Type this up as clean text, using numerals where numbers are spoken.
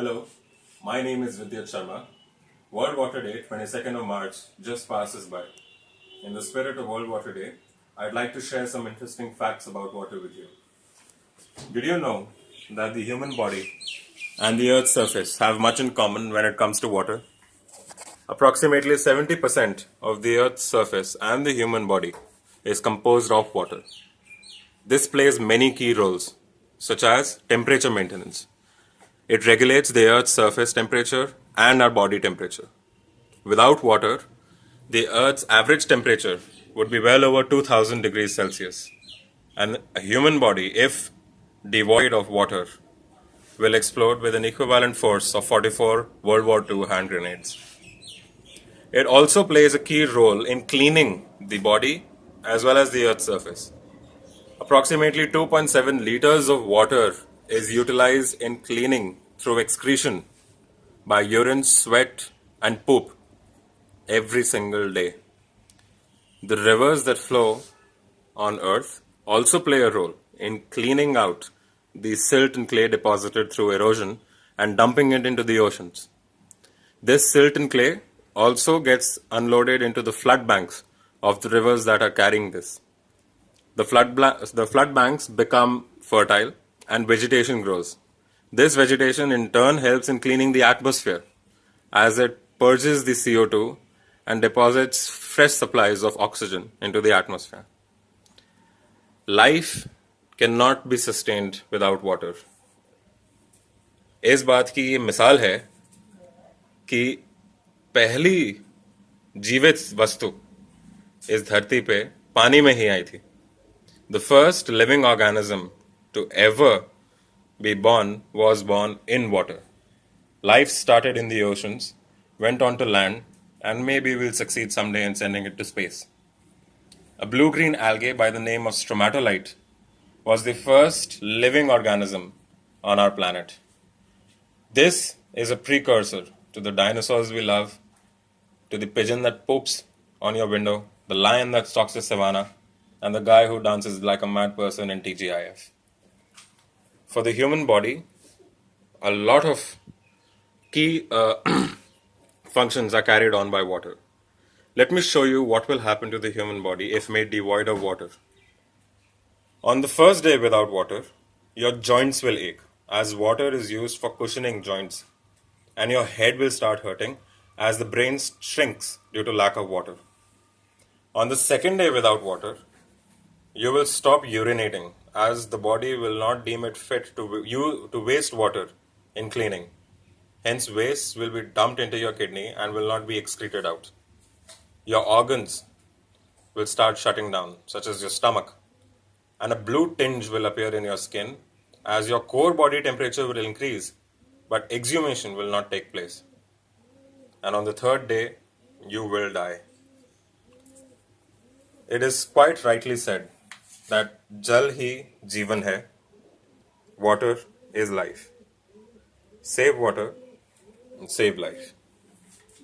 Hello, my name is Vidyat Sharma. World Water Day, 22nd of March, just passes by. In the spirit of World Water Day, I'd like to share some interesting facts about water with you. Did you know that the human body and the Earth's surface have much in common when it comes to water? Approximately 70% of the Earth's surface and the human body is composed of water. This plays many key roles, such as temperature maintenance. It regulates the Earth's surface temperature and our body temperature. Without water, the Earth's average temperature would be well over 2000 degrees Celsius. And a human body, if devoid of water, will explode with an equivalent force of 44 World War II hand grenades. It also plays a key role in cleaning the body as well as the Earth's surface. Approximately 2.7 liters of water is utilized in cleaning through excretion by urine, sweat, and poop every single day. The rivers that flow on Earth also play a role in cleaning out the silt and clay deposited through erosion and dumping it into the oceans. This silt and clay also gets unloaded into the flood banks of the rivers that are carrying this. The flood banks become fertile and vegetation grows. This vegetation in turn helps in cleaning the atmosphere as it purges the CO2 and deposits fresh supplies of oxygen into the atmosphere. Life cannot be sustained without water. इस बात की ये मिसाल है कि पहली जीवित वस्तु इस धरती पे पानी में ही आई थी. The first living organism to ever be born was born in water. Life started in the oceans, went on to land, and maybe we'll succeed someday in sending it to space. A blue-green algae by the name of stromatolite was the first living organism on our planet. This is a precursor to the dinosaurs we love, to the pigeon that poops on your window, the lion that stalks the savannah, and the guy who dances like a mad person in TGIF. For the human body, a lot of key functions are carried on by water. Let me show you what will happen to the human body if made devoid of water. On the first day without water, your joints will ache as water is used for cushioning joints, and your head will start hurting as the brain shrinks due to lack of water. On the second day without water, you will stop urinating as the body will not deem it fit to waste water in cleaning. Hence, waste will be dumped into your kidney and will not be excreted out. Your organs will start shutting down, such as your stomach, and a blue tinge will appear in your skin as your core body temperature will increase, but exhumation will not take place. And on the third day, you will die. It is quite rightly said that Jal hi Jeevan hai, water is life. Save water and save life.